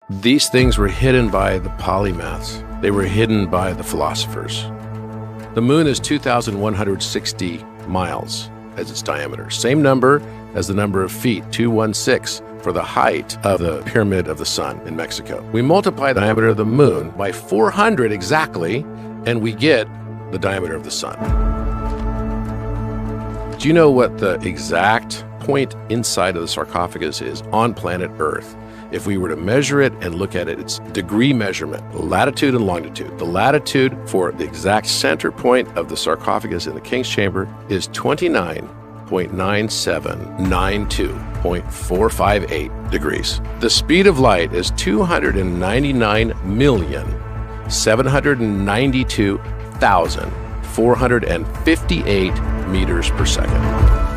These things were hidden by the polymaths. They were hidden by the philosophers. The moon is 2,160 miles as its diameter. Same number as the number of feet, 216, for the height of the Pyramid of the Sun in Mexico. We multiply the diameter of the moon by 400 exactly, and we get the diameter of the sun. Do you know what the exact point inside of the sarcophagus is on planet Earth? If we were to measure it and look at it, it's degree measurement, latitude and longitude. The latitude for the exact center point of the sarcophagus in the king's chamber is 29.9792.458 degrees. The speed of light is 299,792,458 meters per second.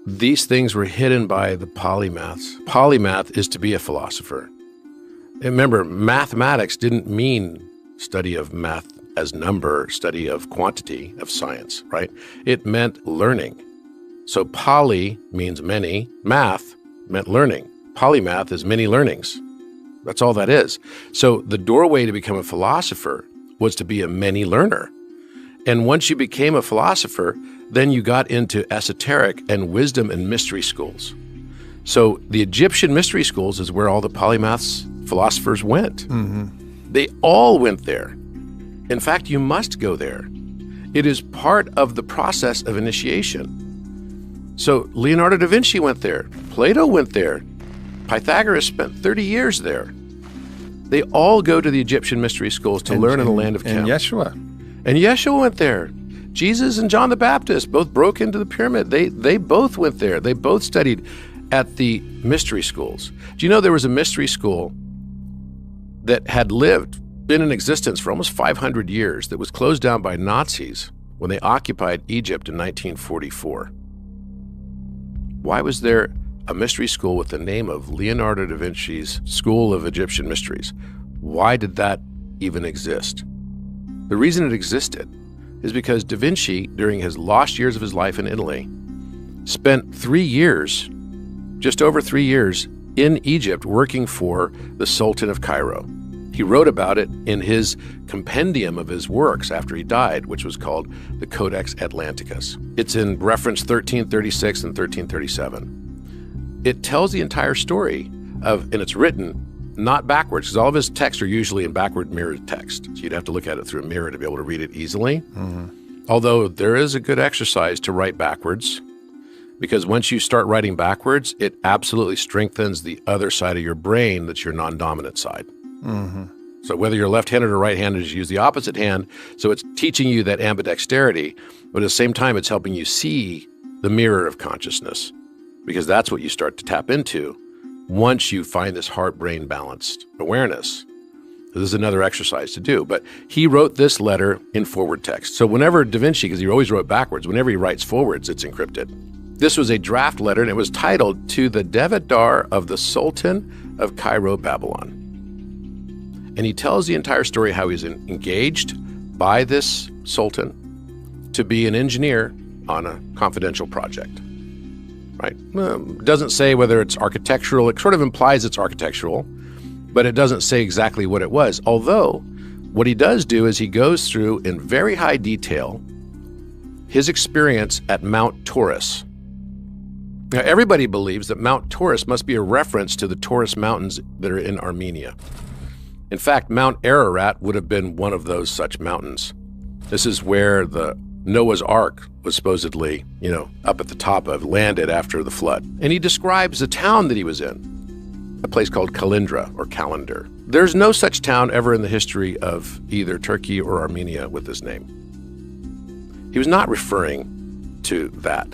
These things were hidden by the polymaths. Polymath is to be a philosopher. And remember, mathematics didn't mean study of math as number, study of quantity, of science, right? It meant learning. So poly means many, math meant learning. Polymath is many learnings. That's all that is. So the doorway to become a philosopher was to be a many learner. And once you became a philosopher, then you got into esoteric and wisdom and mystery schools. So the Egyptian mystery schools is where all the polymaths philosophers went. Mm-hmm. They all went there. In fact, you must go there. It is part of the process of initiation. So Leonardo da Vinci went there. Plato went there. Pythagoras spent 30 years there. They all go to the Egyptian mystery schools to learn in the land of Chem. And Yeshua. And Yeshua went there. Jesus and John the Baptist both broke into the pyramid. They both went there. They both studied at the mystery schools. Do you know there was a mystery school that had been in existence for almost 500 years that was closed down by Nazis when they occupied Egypt in 1944? Why was there a mystery school with the name of Leonardo da Vinci's School of Egyptian Mysteries? Why did that even exist? The reason it existed is because Da Vinci, during his lost years of his life in Italy, spent 3 years, just over 3 years, in Egypt working for the Sultan of Cairo. He wrote about it in his compendium of his works after he died, which was called the Codex Atlanticus. It's in reference 1336 and 1337. It tells the entire story and it's written not backwards, because all of his texts are usually in backward mirrored text. So you'd have to look at it through a mirror to be able to read it easily. Mm-hmm. Although there is a good exercise to write backwards, because once you start writing backwards, it absolutely strengthens the other side of your brain that's your non-dominant side. Mm-hmm. So whether you're left-handed or right-handed, you use the opposite hand. So it's teaching you that ambidexterity, but at the same time, it's helping you see the mirror of consciousness, because that's what you start to tap into once you find this heart-brain balanced awareness. This is another exercise to do. But he wrote this letter in forward text. So whenever Da Vinci, because he always wrote backwards, whenever he writes forwards, it's encrypted. This was a draft letter, and it was titled "To the Devedar of the Sultan of Cairo, Babylon." And he tells the entire story how he's engaged by this sultan to be an engineer on a confidential project. Right? Doesn't say whether it's architectural. It sort of implies it's architectural, but it doesn't say exactly what it was. Although, what he does do is he goes through in very high detail his experience at Mount Taurus. Now, everybody believes that Mount Taurus must be a reference to the Taurus Mountains that are in Armenia. In fact, Mount Ararat would have been one of those such mountains. This is where the Noah's Ark was supposedly, up at the top of, landed after the flood. And he describes the town that he was in, a place called Kalindra or Calendar. There's no such town ever in the history of either Turkey or Armenia with this name. He was not referring to that.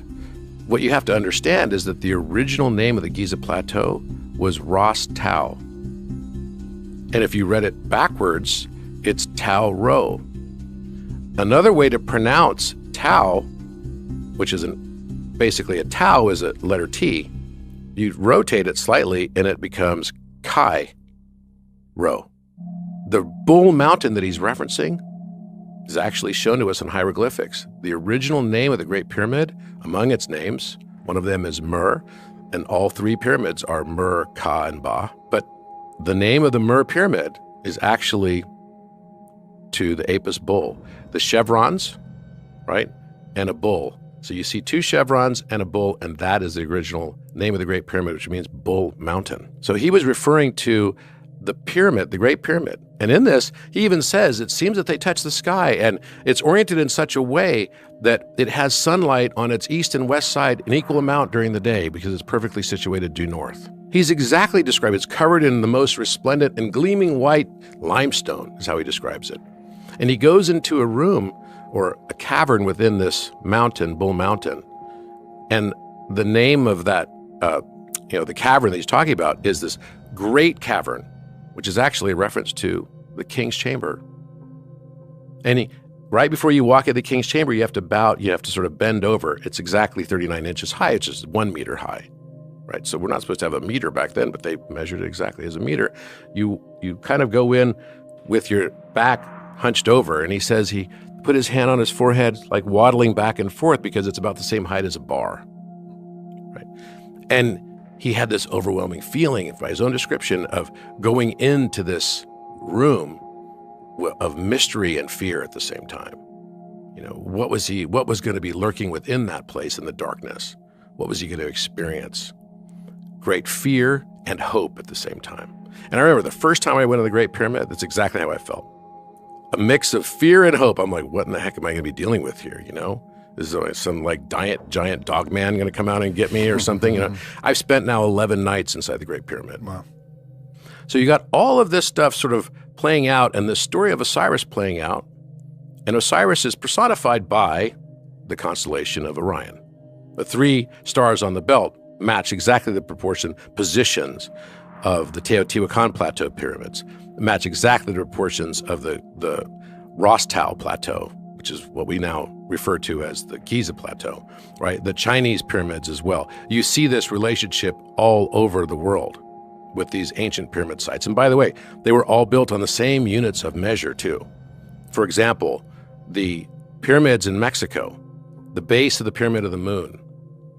What you have to understand is that the original name of the Giza Plateau was Ras Tau. And if you read it backwards, it's Tau Ro. Another way to pronounce Tau, which is basically a Tau is a letter T, you rotate it slightly and it becomes Kai Ro. The Bull Mountain that he's referencing is actually shown to us in hieroglyphics. The original name of the Great Pyramid, among its names, one of them is Mur, and all three pyramids are Mer, Ka, and Ba. But the name of the Mer pyramid is actually to the Apis bull. The chevrons, right, and a bull. So you see two chevrons and a bull, and that is the original name of the Great Pyramid, which means Bull Mountain. So he was referring to the pyramid, the Great Pyramid. And in this, he even says it seems that they touch the sky, and it's oriented in such a way that it has sunlight on its east and west side in equal amount during the day because it's perfectly situated due north. He's exactly described, it's covered in the most resplendent and gleaming white limestone, is how he describes it. And he goes into a room or a cavern within this mountain, Bull Mountain. And the name of that, the cavern that he's talking about is this great cavern, which is actually a reference to the king's chamber. And right before you walk into the king's chamber, you have to bow, you have to sort of bend over. It's exactly 39 inches high. It's just 1 meter high, right? So we're not supposed to have a meter back then, but they measured it exactly as a meter. You kind of go in with your back hunched over, and he says he put his hand on his forehead, like waddling back and forth because it's about the same height as a bar, right? And he had this overwhelming feeling, by his own description, of going into this room of mystery and fear at the same time. You know, what was going to be lurking within that place in the darkness? What was he going to experience? Great fear and hope at the same time. And I remember the first time I went to the Great Pyramid, that's exactly how I felt. A mix of fear and hope. I'm like, what in the heck am I going to be dealing with here, you know? Is some like giant dog man going to come out and get me or something? You know, I've spent now 11 nights inside the Great Pyramid. Wow. So you got all of this stuff sort of playing out, and the story of Osiris playing out. And Osiris is personified by the constellation of Orion. The three stars on the belt match exactly the positions of the Teotihuacan Plateau pyramids, match exactly the proportions of the Rostau Plateau, which is what we now refer to as the Giza Plateau, right? The Chinese pyramids as well. You see this relationship all over the world with these ancient pyramid sites. And by the way, they were all built on the same units of measure too. For example, the pyramids in Mexico, the base of the Pyramid of the Moon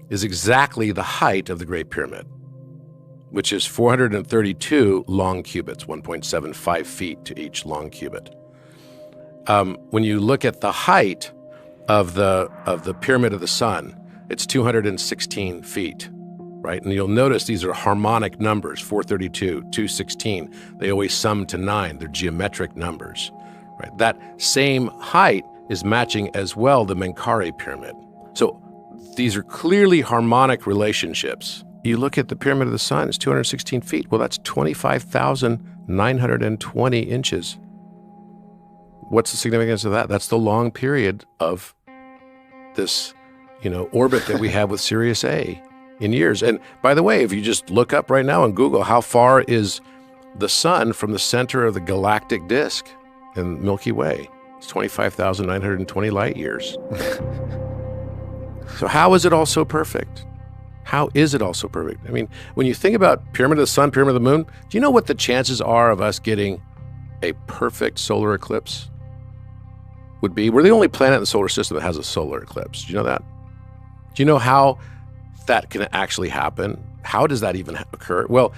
is exactly the height of the Great Pyramid, which is 432 long cubits, 1.75 feet to each long cubit. When you look at the height of the Pyramid of the Sun, it's 216 feet, right? And you'll notice these are harmonic numbers, 432, 216. They always sum to 9. They're geometric numbers, right? That same height is matching as well the Menkaure Pyramid. So these are clearly harmonic relationships. You look at the Pyramid of the Sun, it's 216 feet. Well, that's 25,920 inches. What's the significance of that? That's the long period of this, orbit that we have with Sirius A in years. And by the way, if you just look up right now on Google, how far is the sun from the center of the galactic disk in Milky Way? It's 25,920 light years. So how is it all so perfect? How is it all so perfect? I mean, when you think about Pyramid of the Sun, Pyramid of the Moon, do you know what the chances are of us getting a perfect solar eclipse would be? We're the only planet in the solar system that has a solar eclipse. Do you know that? Do you know how that can actually happen? How does that even occur? Well,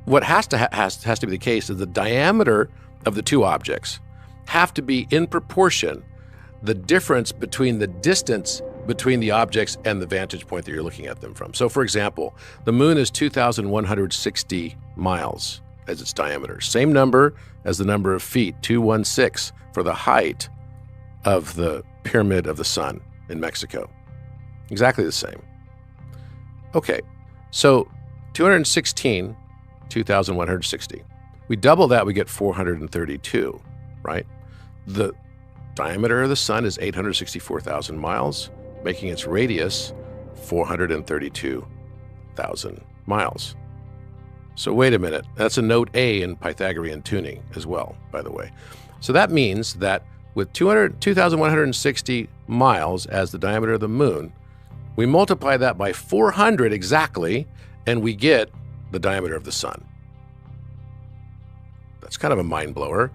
what has to be the case is the diameter of the two objects have to be in proportion the difference between the distance between the objects and the vantage point that you're looking at them from. So for example, the moon is 2,160 miles as its diameter. Same number as the number of feet, 216 for the height of the Pyramid of the Sun in Mexico. Exactly the same. Okay, so 216, 2,160. We double that, we get 432, right? The diameter of the sun is 864,000 miles, making its radius 432,000 miles. So wait a minute, that's a note A in Pythagorean tuning as well, by the way. So that means that with 2,160 miles as the diameter of the moon, we multiply that by 400 exactly, and we get the diameter of the sun. That's kind of a mind blower.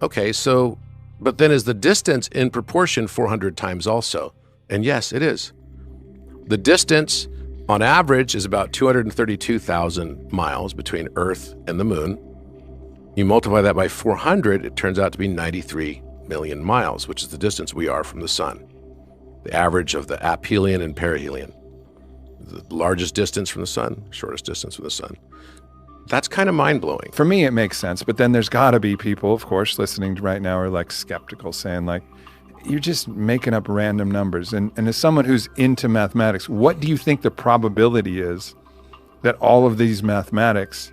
Okay, so, but then is the distance in proportion 400 times also? And yes, it is. The distance on average is about 232,000 miles between Earth and the moon. You multiply that by 400, it turns out to be 93 million miles, which is the distance we are from the sun. The average of the aphelion and perihelion. The largest distance from the sun, shortest distance from the sun. That's kind of mind-blowing. For me, it makes sense. But then there's got to be people, of course, listening right now are like skeptical, saying like, you're just making up random numbers. And as someone who's into mathematics, what do you think the probability is that all of these mathematics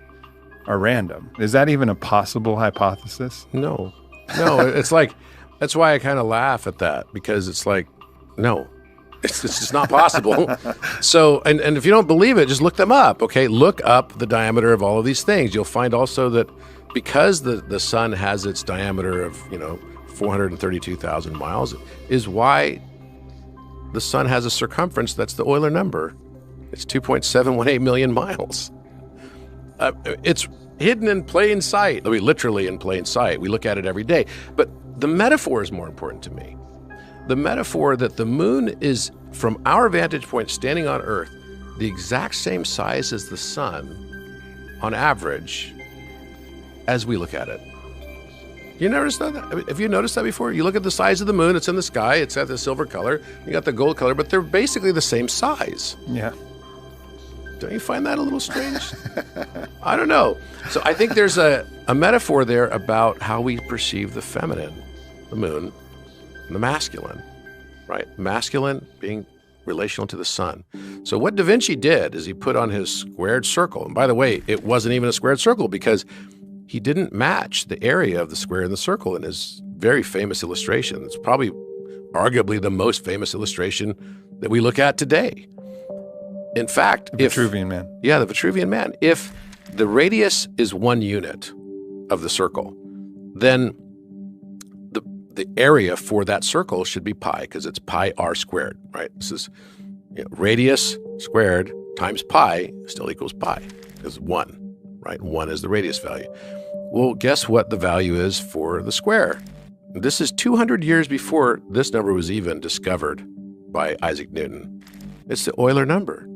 are random? Is that even a possible hypothesis? No, it's like, that's why I kind of laugh at that, because it's like, no, it's just not possible. So, and if you don't believe it, just look them up, okay? Look up the diameter of all of these things. You'll find also that because the sun has its diameter of, 432,000 miles, is why the sun has a circumference that's the Euler number. It's 2.718 million miles. It's hidden in plain sight. I mean, literally in plain sight. We look at it every day. But the metaphor is more important to me. The metaphor that the moon is, from our vantage point standing on Earth, the exact same size as the sun on average as we look at it. You notice that? I mean, have you noticed that before? You look at the size of the moon, it's in the sky, it's got the silver color, you got the gold color, but they're basically the same size. Yeah. Don't you find that a little strange? I don't know. So I think there's a metaphor there about how we perceive the feminine, the moon, and the masculine, right? Masculine being relational to the sun. So what Da Vinci did is he put on his squared circle. And by the way, it wasn't even a squared circle because he didn't match the area of the square and the circle in his very famous illustration. It's probably arguably the most famous illustration that we look at today. In fact, the Vitruvian Man. Yeah, the Vitruvian Man. If the radius is 1 unit of the circle, then the area for that circle should be pi, because it's pi r squared, right? This is radius squared times pi still equals pi, because 1, right? 1 is the radius value. Well, guess what the value is for the square? This is 200 years before this number was even discovered by Isaac Newton. It's the Euler number.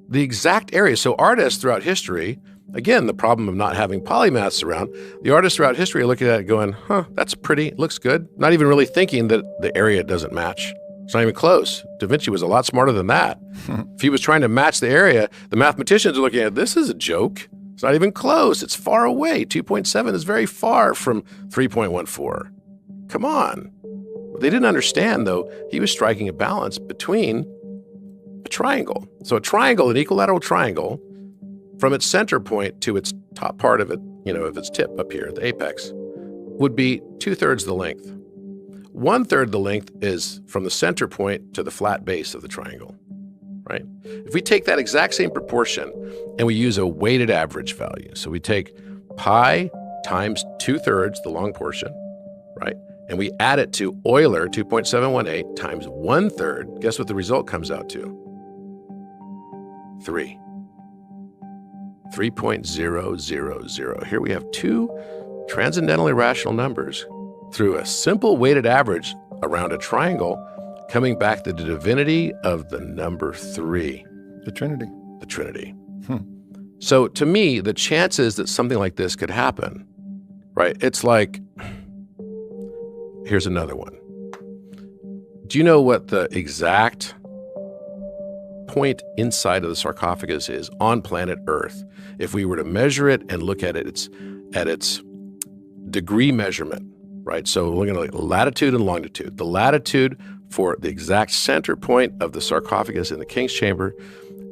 The exact area. So artists throughout history, again, the problem of not having polymaths around, the artists throughout history are looking at it going, that's pretty, looks good. Not even really thinking that the area doesn't match. It's not even close. Da Vinci was a lot smarter than that. If he was trying to match the area, the mathematicians are looking at, this is a joke. It's not even close. It's far away. 2.7 is very far from 3.14. Come on. What they didn't understand, though, he was striking a balance between a triangle. So a triangle, an equilateral triangle, from its center point to its top part of it, of its tip up here at the apex, would be 2/3 the length. 1/3 the length is from the center point to the flat base of the triangle, right? If we take that exact same proportion and we use a weighted average value, so we take pi times 2/3, the long portion, right? And we add it to Euler, 2.718 times 1/3, guess what the result comes out to? 3. 3.000. Here we have two transcendental irrational numbers through a simple weighted average around a triangle, coming back to the divinity of the number 3. The Trinity. The Trinity. So to me, the chances that something like this could happen, right? It's like, here's another one. Do you know what the exact point inside of the sarcophagus is on planet Earth? If we were to measure it and look at it, it's at its degree measurement, right? So we're looking at latitude and longitude. The latitude for the exact center point of the sarcophagus in the king's chamber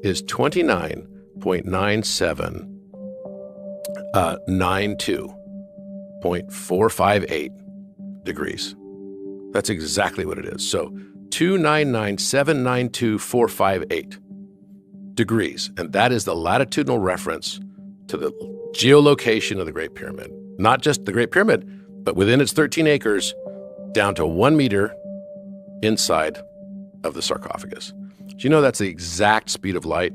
is 29.9792.458 degrees. That's exactly what it is. So 299,792,458 degrees. And that is the latitudinal reference to the geolocation of the Great Pyramid. Not just the Great Pyramid, but within its 13 acres, down to 1 meter inside of the sarcophagus. Do you know that's the exact speed of light?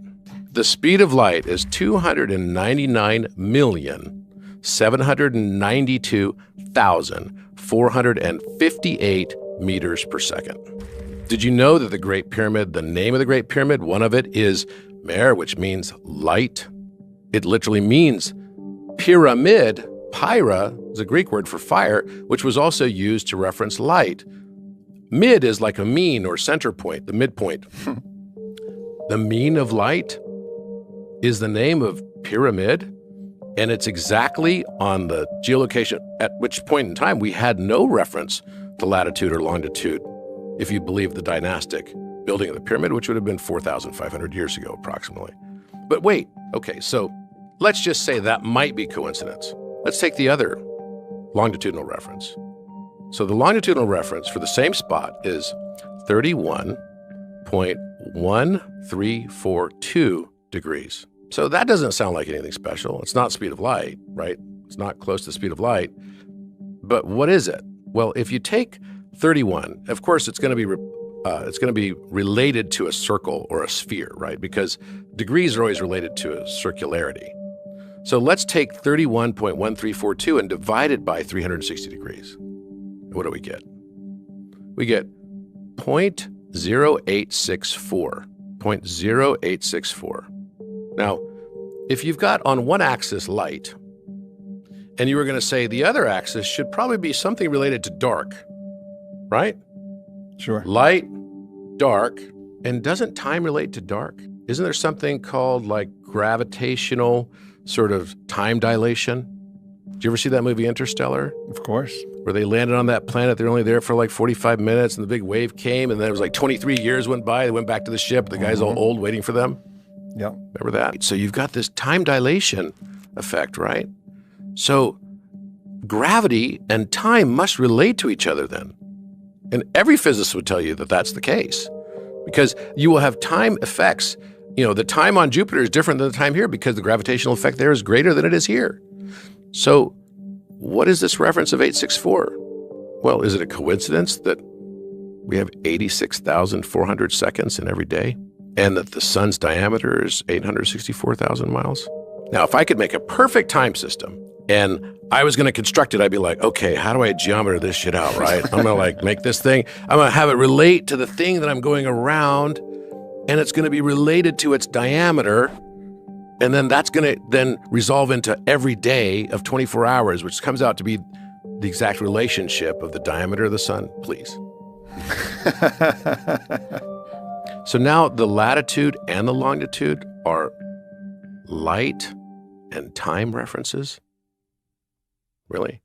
The speed of light is 299,792,458 meters per second. Did you know that the Great Pyramid, the name of the Great Pyramid, one of it is Mer, which means light. It literally means pyramid. Pyra is a Greek word for fire, which was also used to reference light. Mid is like a mean or center point, the midpoint. The mean of light is the name of pyramid, and it's exactly on the geolocation at which point in time we had no reference to latitude or longitude, if you believe the dynastic building of the pyramid, which would have been 4,500 years ago approximately. But wait, okay, so let's just say that might be coincidence. Let's take the other longitudinal reference. So the longitudinal reference for the same spot is 31.1342 degrees. So that doesn't sound like anything special. It's not speed of light, right? It's not close to the speed of light. But what is it? Well, if you take 31, of course, it's going to be related to a circle or a sphere, right? Because degrees are always related to a circularity. So let's take 31.1342 and divide it by 360 degrees. What do we get? We get 0.0864. 0.0864. Now, if you've got on one axis light, and you were going to say the other axis should probably be something related to dark, right? Sure. Light, dark, and doesn't time relate to dark? Isn't there something called like gravitational sort of time dilation? Did you ever see that movie Interstellar? Of course. Where they landed on that planet, they're only there for like 45 minutes, and the big wave came, and then it was like 23 years went by, they went back to the ship, the guy's all old waiting for them. Yep. Remember that? So you've got this time dilation effect, right? So gravity and time must relate to each other then. And every physicist would tell you that that's the case, because you will have time effects. You know, the time on Jupiter is different than the time here because the gravitational effect there is greater than it is here. So what is this reference of 864? Well, is it a coincidence that we have 86,400 seconds in every day and that the sun's diameter is 864,000 miles? Now, if I could make a perfect time system and I was going to construct it, I'd be like, okay, how do I geometry this shit out, right? I'm going to like make this thing. I'm going to have it relate to the thing that I'm going around, and it's going to be related to its diameter. And then that's going to then resolve into every day of 24 hours, which comes out to be the exact relationship of the diameter of the sun, please. So now the latitude and the longitude are light and time references? Really?